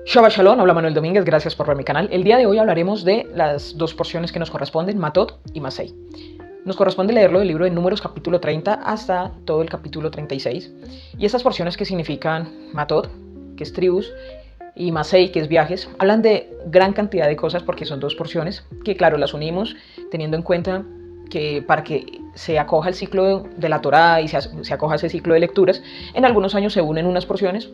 Shabbat Shalom, habla Manuel Domínguez, gracias por ver mi canal. El día de hoy hablaremos de las dos porciones que nos corresponden, Matot y Masei. Nos corresponde leerlo del libro de Números capítulo 30 hasta todo el capítulo 36. Y estas porciones que significan Matot, que es tribus, y Masei, que es viajes, hablan de gran cantidad de cosas porque son dos porciones que, claro, las unimos teniendo en cuenta que para que se acoja el ciclo de la Torá y se acoja ese ciclo de lecturas, en algunos años se unen unas porciones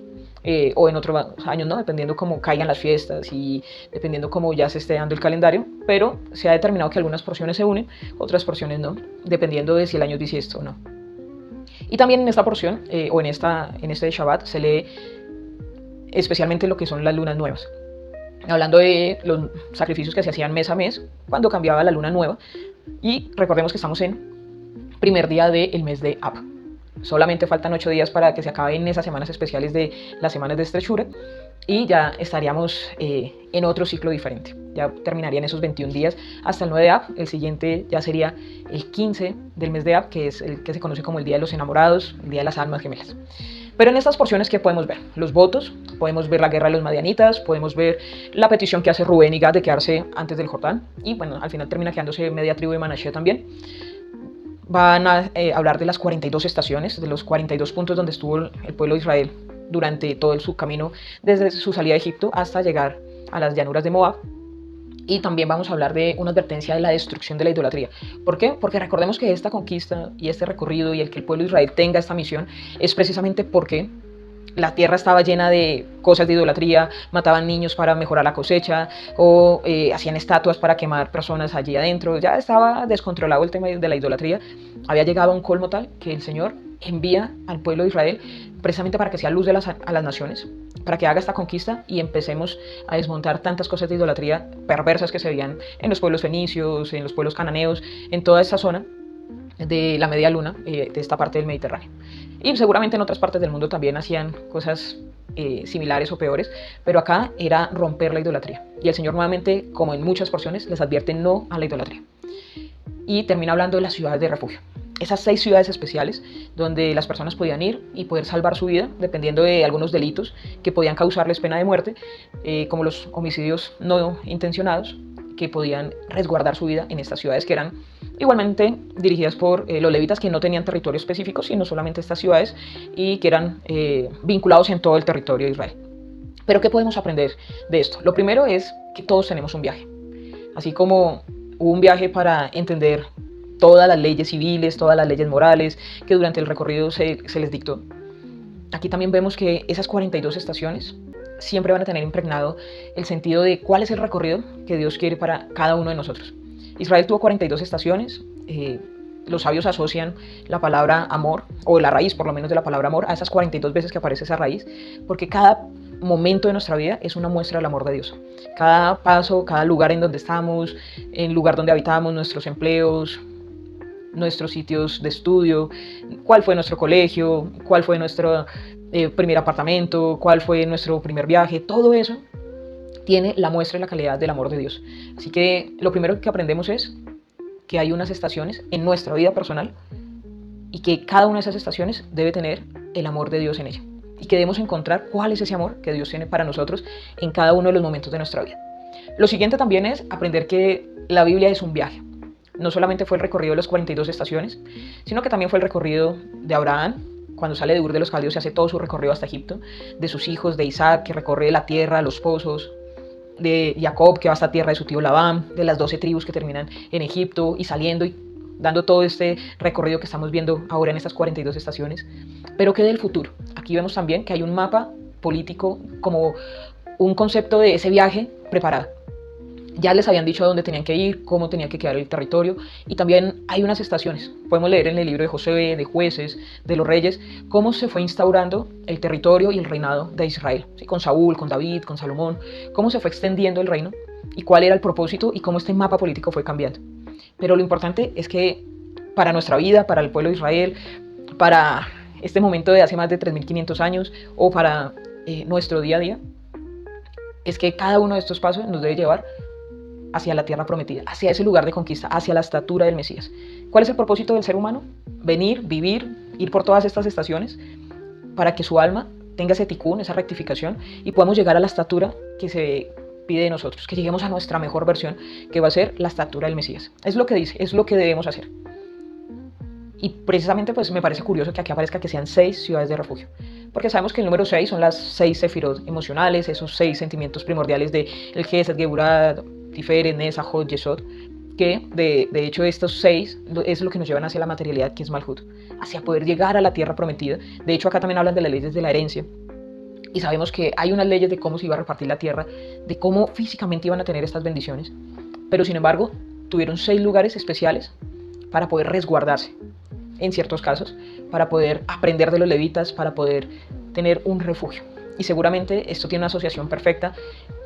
o en otros años no, dependiendo cómo caigan las fiestas y dependiendo cómo ya se esté dando el calendario, pero se ha determinado que algunas porciones se unen, otras porciones no, dependiendo de si el año es bisiesto o no. Y también en esta porción, o en este Shabbat, se lee especialmente lo que son las lunas nuevas, hablando de los sacrificios que se hacían mes a mes cuando cambiaba la luna nueva, y recordemos que estamos en primer día del mes de Ab. Solamente faltan 8 días para que se acaben esas semanas especiales de las semanas de estrechura y ya estaríamos en otro ciclo diferente. Ya terminarían esos 21 días hasta el 9 de Ab. El siguiente ya sería el 15 del mes de Ab, que es el que se conoce como el Día de los Enamorados, el Día de las Almas Gemelas. Pero en estas porciones, ¿qué podemos ver? Los votos, podemos ver la guerra de los madianitas, podemos ver la petición que hace Rubén y Gad de quedarse antes del Jordán, y bueno, al final termina quedándose media tribu de Manashe también. Van a hablar de las 42 estaciones, de los 42 puntos donde estuvo el pueblo de Israel durante todo su camino desde su salida de Egipto hasta llegar a las llanuras de Moab. Y también vamos a hablar de una advertencia de la destrucción de la idolatría. ¿Por qué? Porque recordemos que esta conquista y este recorrido y el que el pueblo de Israel tenga esta misión es precisamente porque la tierra estaba llena de cosas de idolatría, mataban niños para mejorar la cosecha o hacían estatuas para quemar personas allí adentro. Ya estaba descontrolado el tema de la idolatría. Había llegado a un colmo tal que el Señor envía al pueblo de Israel precisamente para que sea luz a las naciones, para que haga esta conquista y empecemos a desmontar tantas cosas de idolatría perversas que se veían en los pueblos fenicios, en los pueblos cananeos, en toda esta zona de la media luna, de esta parte del Mediterráneo. Y seguramente en otras partes del mundo también hacían cosas similares o peores, pero acá era romper la idolatría. Y el Señor nuevamente, como en muchas porciones, les advierte no a la idolatría. Y termina hablando de las ciudades de refugio. Esas 6 ciudades especiales donde las personas podían ir y poder salvar su vida dependiendo de algunos delitos que podían causarles pena de muerte, como los homicidios no intencionados, que podían resguardar su vida en estas ciudades que eran igualmente dirigidas por los levitas, que no tenían territorio específico, sino solamente estas ciudades y que eran vinculados en todo el territorio de Israel. Pero ¿qué podemos aprender de esto? Lo primero es que todos tenemos un viaje. Así como hubo un viaje para entender todas las leyes civiles, todas las leyes morales que durante el recorrido se les dictó, aquí también vemos que esas 42 estaciones siempre van a tener impregnado el sentido de cuál es el recorrido que Dios quiere para cada uno de nosotros. Israel tuvo 42 estaciones. Los sabios asocian la palabra amor, o la raíz por lo menos de la palabra amor, a esas 42 veces que aparece esa raíz, porque cada momento de nuestra vida es una muestra del amor de Dios. Cada paso, cada lugar en donde estamos, el lugar donde habitamos, nuestros empleos, nuestros sitios de estudio, cuál fue nuestro colegio, cuál fue nuestro primer apartamento, cuál fue nuestro primer viaje, todo eso tiene la muestra y la calidad del amor de Dios. Así que lo primero que aprendemos es que hay unas estaciones en nuestra vida personal y que cada una de esas estaciones debe tener el amor de Dios en ella y que debemos encontrar cuál es ese amor que Dios tiene para nosotros en cada uno de los momentos de nuestra vida. Lo siguiente también es aprender que la Biblia es un viaje. No solamente fue el recorrido de las 42 estaciones, sino que también fue el recorrido de Abraham, cuando sale de Ur de los Caldeos y hace todo su recorrido hasta Egipto, de sus hijos, de Isaac, que recorre la tierra, los pozos, de Jacob, que va hasta tierra de su tío Labán, de las 12 tribus que terminan en Egipto y saliendo y dando todo este recorrido que estamos viendo ahora en estas 42 estaciones. Pero ¿qué del futuro? Aquí vemos también que hay un mapa político como un concepto de ese viaje preparado. Ya les habían dicho a dónde tenían que ir, cómo tenía que quedar el territorio, y también hay unas estaciones. Podemos leer en el libro de Josué, de Jueces, de los Reyes, cómo se fue instaurando el territorio y el reinado de Israel, ¿sí? Con Saúl, con David, con Salomón, cómo se fue extendiendo el reino y cuál era el propósito y cómo este mapa político fue cambiando. Pero lo importante es que para nuestra vida, para el pueblo de Israel, para este momento de hace más de 3.500 años o para nuestro día a día, es que cada uno de estos pasos nos debe llevar hacia la tierra prometida, hacia ese lugar de conquista, hacia la estatura del Mesías. ¿Cuál es el propósito del ser humano? Venir, vivir, ir por todas estas estaciones para que su alma tenga ese ticún, esa rectificación, y podamos llegar a la estatura que se pide de nosotros, que lleguemos a nuestra mejor versión, que va a ser la estatura del Mesías. Es lo que dice, es lo que debemos hacer. Y precisamente pues me parece curioso que aquí aparezca que sean 6 ciudades de refugio, porque sabemos que el número 6 son las 6 sefirot emocionales, esos 6 sentimientos primordiales de el Gesed, Geburah, Tiferet, Nesach, Hod, Yesod, que de hecho estos 6 es lo que nos llevan hacia la materialidad, que es Malhut, hacia poder llegar a la tierra prometida. De hecho acá también hablan de las leyes de la herencia, y sabemos que hay unas leyes de cómo se iba a repartir la tierra, de cómo físicamente iban a tener estas bendiciones, pero sin embargo tuvieron 6 lugares especiales para poder resguardarse en ciertos casos, para poder aprender de los levitas, para poder tener un refugio. Y seguramente esto tiene una asociación perfecta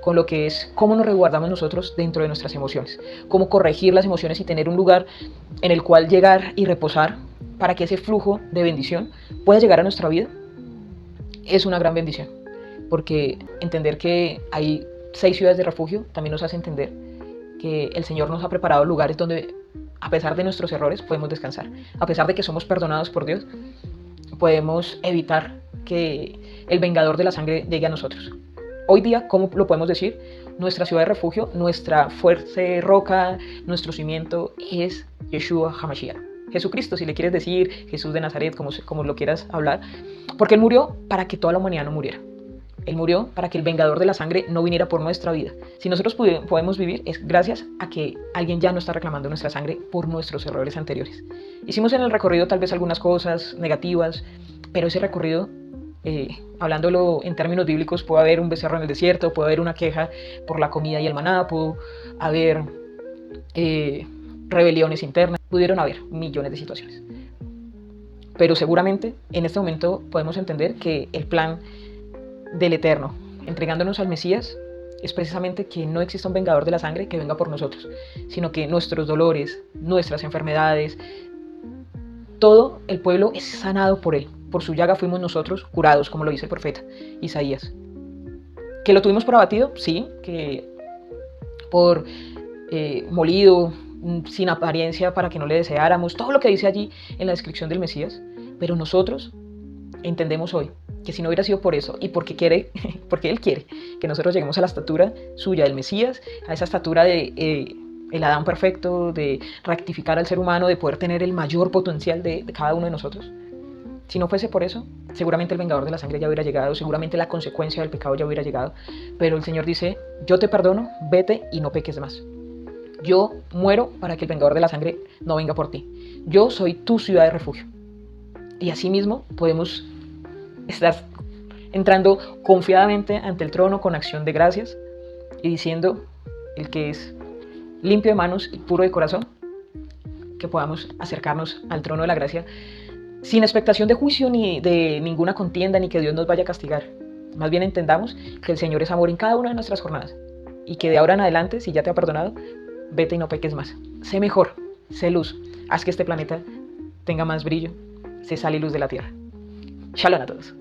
con lo que es cómo nos resguardamos nosotros dentro de nuestras emociones, cómo corregir las emociones y tener un lugar en el cual llegar y reposar para que ese flujo de bendición pueda llegar a nuestra vida. Es una gran bendición, porque entender que hay 6 ciudades de refugio también nos hace entender que el Señor nos ha preparado lugares donde, a pesar de nuestros errores, podemos descansar. A pesar de que somos perdonados por Dios, podemos evitar que el vengador de la sangre llegue a nosotros. Hoy día, ¿cómo lo podemos decir? Nuestra ciudad de refugio, nuestra fuerte roca, nuestro cimiento es Yeshua HaMashiach. Jesucristo, si le quieres decir, Jesús de Nazaret, como lo quieras hablar, porque Él murió para que toda la humanidad no muriera. Él murió para que el vengador de la sangre no viniera por nuestra vida. Si nosotros podemos vivir es gracias a que alguien ya no está reclamando nuestra sangre por nuestros errores anteriores. Hicimos en el recorrido tal vez algunas cosas negativas, pero ese recorrido, hablándolo en términos bíblicos, puede haber un becerro en el desierto, puede haber una queja por la comida y el maná, puede haber rebeliones internas, pudieron haber millones de situaciones. Pero seguramente en este momento podemos entender que el plan del Eterno, entregándonos al Mesías, es precisamente que no exista un vengador de la sangre que venga por nosotros, sino que nuestros dolores, nuestras enfermedades, todo el pueblo es sanado por Él. Por su llaga fuimos nosotros curados, como lo dice el profeta Isaías. ¿Que lo tuvimos por abatido? Sí, que por molido, sin apariencia para que no le deseáramos, todo lo que dice allí en la descripción del Mesías, pero nosotros entendemos hoy que si no hubiera sido por eso y porque Él quiere que nosotros lleguemos a la estatura suya del Mesías, a esa estatura de el Adán perfecto, de rectificar al ser humano, de poder tener el mayor potencial de cada uno de nosotros. Si no fuese por eso, seguramente el vengador de la sangre ya hubiera llegado, seguramente la consecuencia del pecado ya hubiera llegado, pero el Señor dice, yo te perdono, vete y no peques más. Yo muero para que el vengador de la sangre no venga por ti. Yo soy tu ciudad de refugio. Y así mismo podemos estar entrando confiadamente ante el trono con acción de gracias y diciendo, el que es limpio de manos y puro de corazón, que podamos acercarnos al trono de la gracia sin expectación de juicio ni de ninguna contienda ni que Dios nos vaya a castigar. Más bien entendamos que el Señor es amor en cada una de nuestras jornadas y que de ahora en adelante, si ya te ha perdonado, vete y no peques más. Sé mejor, sé luz, haz que este planeta tenga más brillo, sé sal y luz de la tierra. Shalom a todos.